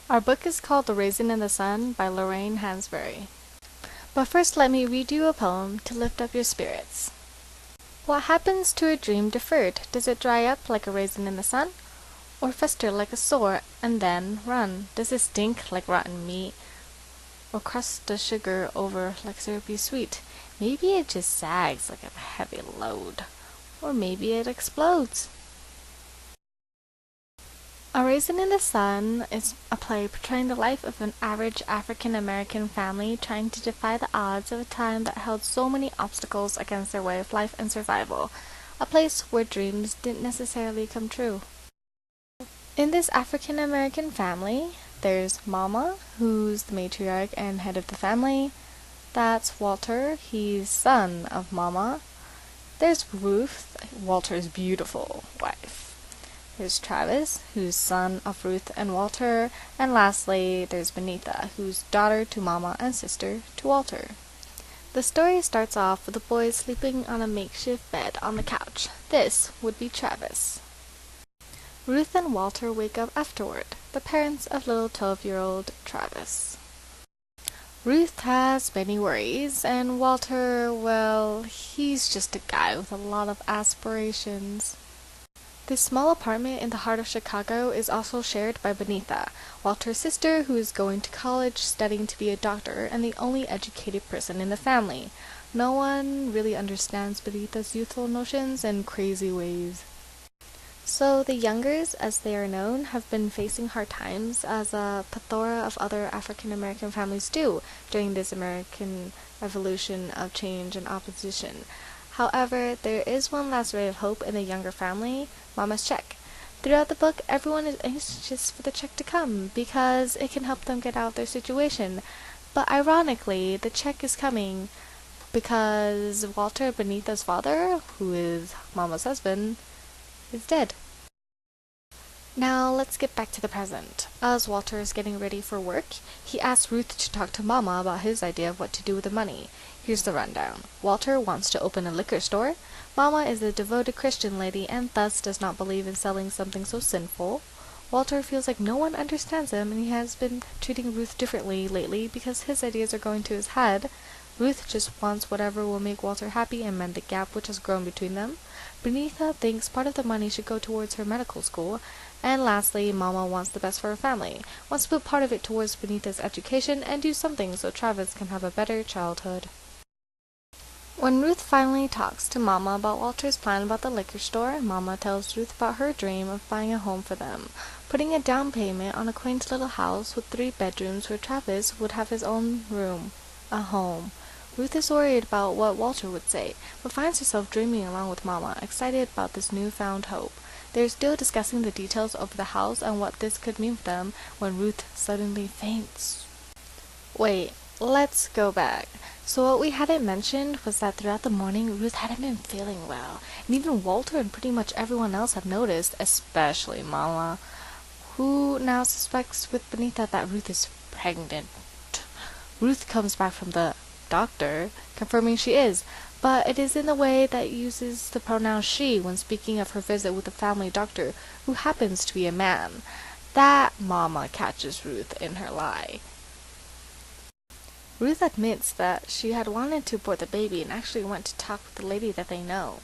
Our book is called The Raisin in the Sun by Lorraine Hansberry. But first let me read you a poem to lift up your spirits. What happens to a dream deferred? Does it dry up like a raisin in the sun? Or fester like a sore and then run? Does it stink like rotten meat? Or crust the sugar over like syrupy sweet? Maybe it just sags like a heavy load. Or maybe it explodes. A Raisin in the Sun is a play portraying the life of an average African-American family trying to defy the odds of a time that held so many obstacles against their way of life and survival, a place where dreams didn't necessarily come true. In this African-American family, there's Mama, who's the matriarch and head of the family. That's Walter, he's son of Mama. There's Ruth, Walter's beautiful wife. There's Travis, who's son of Ruth and Walter, and lastly, there's Benita, who's daughter to Mama and sister to Walter. The story starts off with the boys sleeping on a makeshift bed on the couch. This would be Travis. Ruth and Walter wake up afterward, the parents of little 12-year-old Travis. Ruth has many worries, and Walter, well, he's just a guy with a lot of aspirations. This small apartment in the heart of Chicago is also shared by Benita, Walter's sister, who is going to college studying to be a doctor and the only educated person in the family. No one really understands Benita's youthful notions and crazy ways. So the Youngers, as they are known, have been facing hard times, as a plethora of other African American families do during this American revolution of change and opposition. However, there is one last ray of hope in the Younger family, Mama's check. Throughout the book, everyone is anxious for the check to come because it can help them get out of their situation. But ironically, the check is coming because Walter, Benita's father, who is Mama's husband, is dead. Now let's get back to the present. As Walter is getting ready for work, he asks Ruth to talk to Mama about his idea of what to do with the money. Here's the rundown. Walter wants to open a liquor store. Mama is a devoted Christian lady and thus does not believe in selling something so sinful. Walter feels like no one understands him and he has been treating Ruth differently lately because his ideas are going to his head. Ruth just wants whatever will make Walter happy and mend the gap which has grown between them. Benita thinks part of the money should go towards her medical school. And lastly, Mama wants the best for her family, wants to put part of it towards Benita's education and do something so Travis can have a better childhood. When Ruth finally talks to Mama about Walter's plan about the liquor store, Mama tells Ruth about her dream of buying a home for them, putting a down payment on a quaint little house with 3 bedrooms where Travis would have his own room, a home. Ruth is worried about what Walter would say, but finds herself dreaming along with Mama, excited about this newfound hope. They are still discussing the details of the house and what this could mean for them when Ruth suddenly faints. Wait, let's go back. So what we hadn't mentioned was that throughout the morning, Ruth hadn't been feeling well, and even Walter and pretty much everyone else have noticed, especially Mama, who now suspects with Benita that Ruth is pregnant. Ruth comes back from the doctor, confirming she is, but it is in the way that uses the pronoun she when speaking of her visit with the family doctor, who happens to be a man. That Mama catches Ruth in her lie. Ruth admits that she had wanted to abort the baby and actually went to talk with the lady that they know.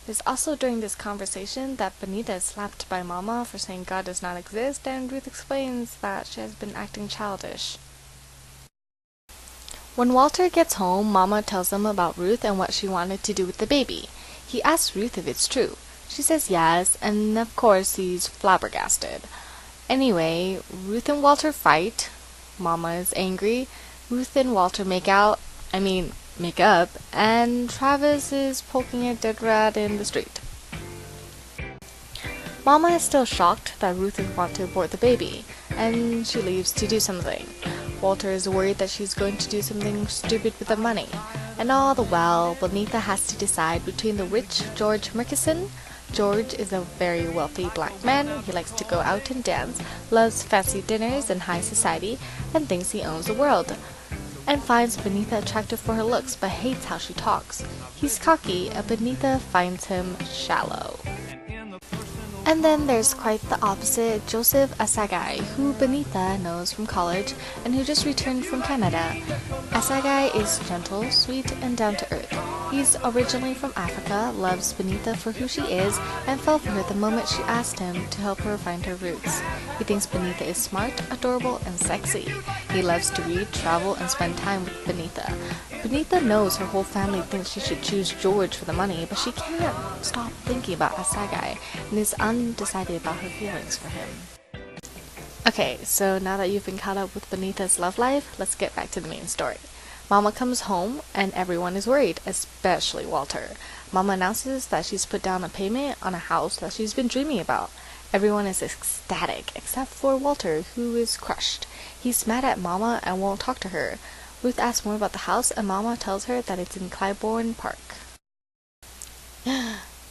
It is also during this conversation that Benita is slapped by Mama for saying God does not exist, and Ruth explains that she has been acting childish. When Walter gets home, Mama tells him about Ruth and what she wanted to do with the baby. He asks Ruth if it's true. She says yes, and of course he's flabbergasted. Anyway, Ruth and Walter fight. Mama is angry. Ruth and Walter make up, and Travis is poking a dead rat in the street. Mama is still shocked that Ruth would want to abort the baby, and she leaves to do something. Walter is worried that she's going to do something stupid with the money. And all the while, Benita has to decide between the rich George Murkison. George is a very wealthy black man. He likes to go out and dance, loves fancy dinners and high society, and thinks he owns the world. And finds Benita attractive for her looks, but hates how she talks. He's cocky, and Benita finds him shallow. And then there's quite the opposite, Joseph Asagai, who Benita knows from college and who just returned from Canada. Asagai is gentle, sweet, and down to earth. He's originally from Africa, loves Benita for who she is, and fell for her the moment she asked him to help her find her roots. He thinks Benita is smart, adorable, and sexy. He loves to read, travel, and spend time with Benita. Benita knows her whole family thinks she should choose George for the money, but she can't stop thinking about Asagai and is undecided about her feelings for him. Okay, so now that you've been caught up with Benita's love life, let's get back to the main story. Mama comes home and everyone is worried, especially Walter. Mama announces that she's put down a payment on a house that she's been dreaming about. Everyone is ecstatic except for Walter, who is crushed. He's mad at Mama and won't talk to her. Ruth asks more about the house and Mama tells her that it's in Clybourne Park.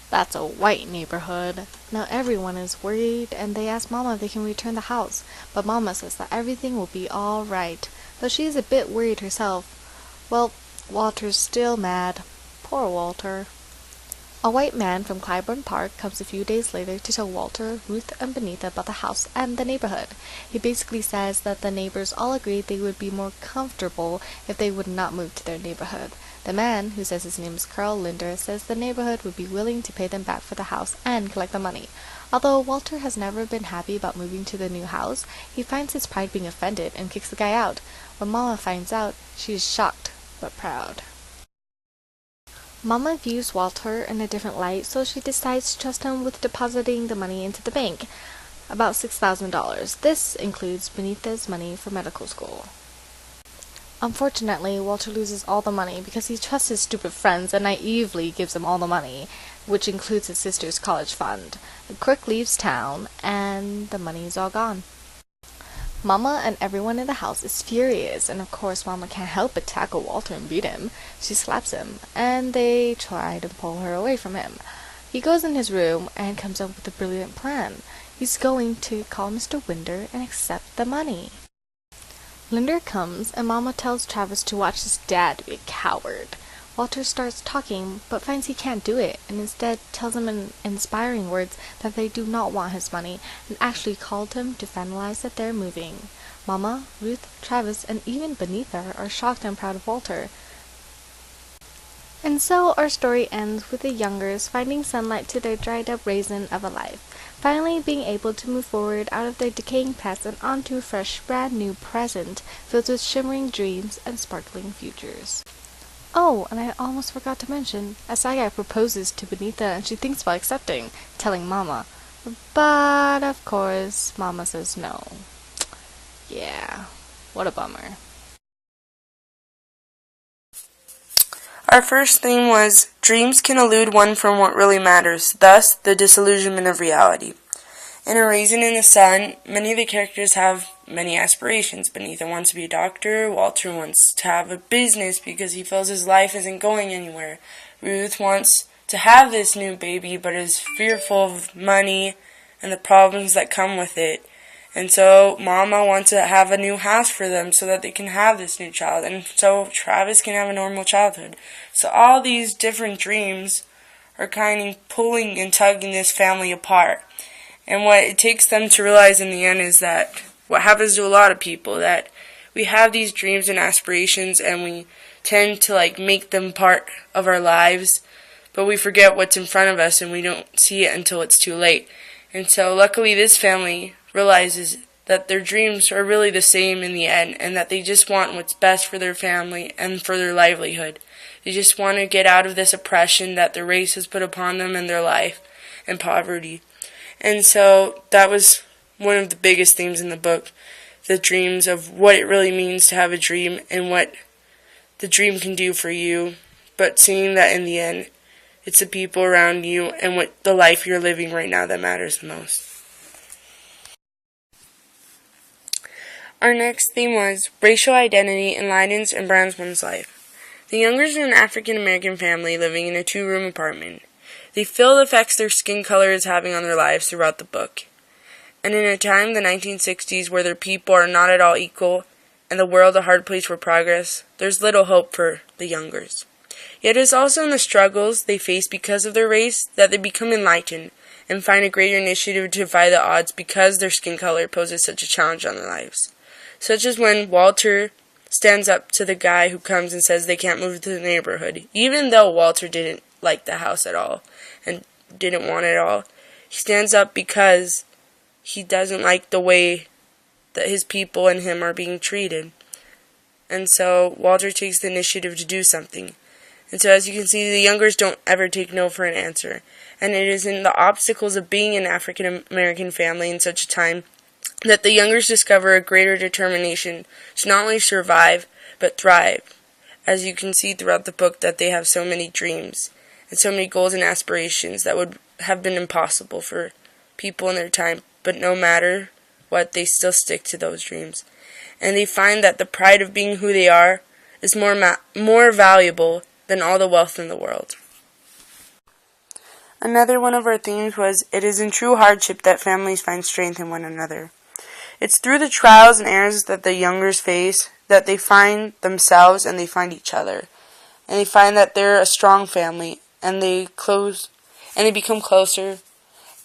That's a white neighborhood. Now everyone is worried and they ask Mama if they can return the house, but Mama says that everything will be all right, though she is a bit worried herself. Well, Walter's still mad. Poor Walter. A white man from Clybourne Park comes a few days later to tell Walter, Ruth, and Benita about the house and the neighborhood. He basically says that the neighbors all agreed they would be more comfortable if they would not move to their neighborhood. The man, who says his name is Carl Linder, says the neighborhood would be willing to pay them back for the house and collect the money. Although Walter has never been happy about moving to the new house, he finds his pride being offended and kicks the guy out. When Mama finds out, she is shocked but proud. Mama views Walter in a different light, so she decides to trust him with depositing the money into the bank, about $6,000. This includes Benita's money for medical school. Unfortunately, Walter loses all the money because he trusts his stupid friends and naively gives them all the money, which includes his sister's college fund. The clerk leaves town, and the money is all gone. Mama and everyone in the house is furious, and of course Mama can't help but tackle Walter and beat him. She slaps him, and they try to pull her away from him. He goes in his room and comes up with a brilliant plan. He's going to call Mr. Winder and accept the money. Linder comes, and Mama tells Travis to watch his dad be a coward. Walter starts talking, but finds he can't do it, and instead tells him in inspiring words that they do not want his money, and actually called him to finalize that they're moving. Mama, Ruth, Travis, and even Benita are shocked and proud of Walter. And so our story ends with the Youngers finding sunlight to their dried-up raisin of a life, finally being able to move forward out of their decaying past and onto a fresh, brand-new present filled with shimmering dreams and sparkling futures. Oh, and I almost forgot to mention, Asagai proposes to Benita and she thinks about accepting, telling Mama. But, of course, Mama says no. Yeah, what a bummer. Our first theme was, dreams can elude one from what really matters, thus, the disillusionment of reality. In A Raisin in the Sun, many of the characters have many aspirations. Benita wants to be a doctor, Walter wants to have a business because he feels his life isn't going anywhere. Ruth wants to have this new baby but is fearful of money and the problems that come with it. And so Mama wants to have a new house for them so that they can have this new child. And so Travis can have a normal childhood. So all these different dreams are kind of pulling and tugging this family apart. And what it takes them to realize in the end is that what happens to a lot of people, that we have these dreams and aspirations and we tend to make them part of our lives, but we forget what's in front of us and we don't see it until it's too late. And so luckily this family realizes that their dreams are really the same in the end and that they just want what's best for their family and for their livelihood. They just want to get out of this oppression that the race has put upon them in their life and poverty. And so that was one of the biggest themes in the book, the dreams of what it really means to have a dream and what the dream can do for you, but seeing that in the end, it's the people around you and what the life you're living right now that matters the most. Our next theme was racial identity enlightens and browns one's life. The Youngers are an African American family living in a 2-room apartment. They feel the effects their skin color is having on their lives throughout the book. And in a time, the 1960s, where their people are not at all equal, and the world a hard place for progress, there's little hope for the Youngers. Yet it is also in the struggles they face because of their race that they become enlightened, and find a greater initiative to defy the odds because their skin color poses such a challenge on their lives. Such as when Walter stands up to the guy who comes and says they can't move to the neighborhood, even though Walter didn't like the house at all and didn't want it at all. He stands up because he doesn't like the way that his people and him are being treated. And so Walter takes the initiative to do something. And so as you can see, the youngers don't ever take no for an answer. And it is in the obstacles of being an African American family in such a time that the youngers discover a greater determination to not only survive, but thrive. As you can see throughout the book that they have so many dreams and so many goals and aspirations that would have been impossible for people in their time, but no matter what, they still stick to those dreams. And they find that the pride of being who they are is more valuable than all the wealth in the world. Another one of our themes was, it is in true hardship that families find strength in one another. It's through the trials and errors that the youngers face that they find themselves and they find each other. And they find that they're a strong family and they become closer.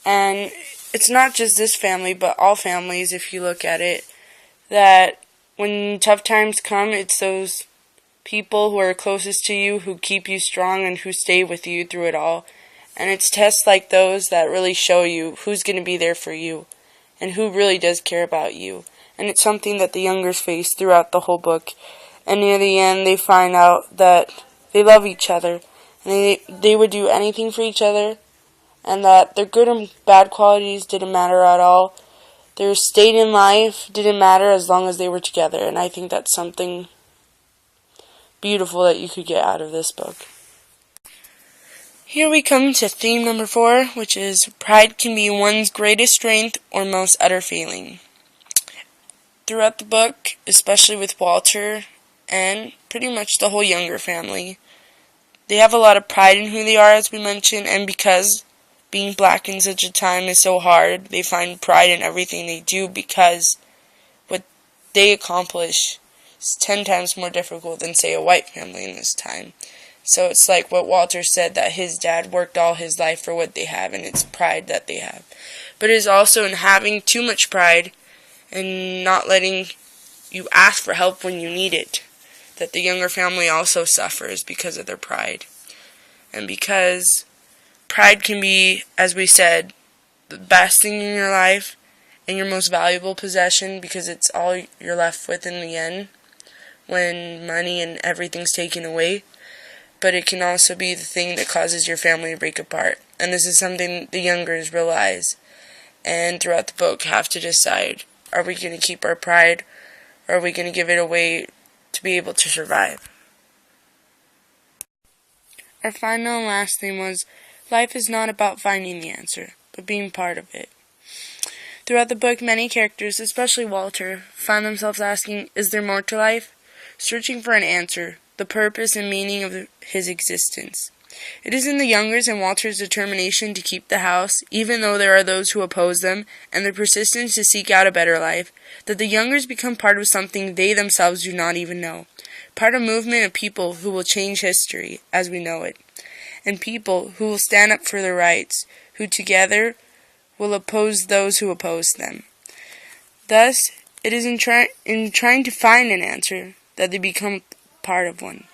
And it's not just this family, but all families, if you look at it, that when tough times come, it's those people who are closest to you who keep you strong and who stay with you through it all. And it's tests like those that really show you who's going to be there for you and who really does care about you. And it's something that the youngers face throughout the whole book. And near the end, they find out that they love each other and they would do anything for each other, and that their good and bad qualities didn't matter at all. Their state in life didn't matter as long as they were together. And I think that's something beautiful that you could get out of this book. Here we come to theme number 4, which is pride can be one's greatest strength or most utter failing. Throughout the book, especially with Walter and pretty much the whole younger family, they have a lot of pride in who they are, as we mentioned, and because being black in such a time is so hard, they find pride in everything they do because what they accomplish is 10 times more difficult than, say, a white family in this time. So it's like what Walter said, that his dad worked all his life for what they have, and it's pride that they have. But it is also in having too much pride and not letting you ask for help when you need it that the younger family also suffers because of their pride. And because pride can be, as we said, the best thing in your life and your most valuable possession, because it's all you're left with in the end when money and everything's taken away. But it can also be the thing that causes your family to break apart. And this is something the youngers realize, and throughout the book have to decide, are we going to keep our pride, or are we going to give it away to be able to survive? Our final and last theme was, life is not about finding the answer, but being part of it. Throughout the book, many characters, especially Walter, find themselves asking, is there more to life? Searching for an answer, the purpose and meaning of his existence. It is in the youngers and Walter's determination to keep the house, even though there are those who oppose them, and their persistence to seek out a better life, that the youngers become part of something they themselves do not even know. Part of a movement of people who will change history as we know it, and people who will stand up for their rights, who together will oppose those who oppose them. Thus, it is in trying to find an answer that they become part of one.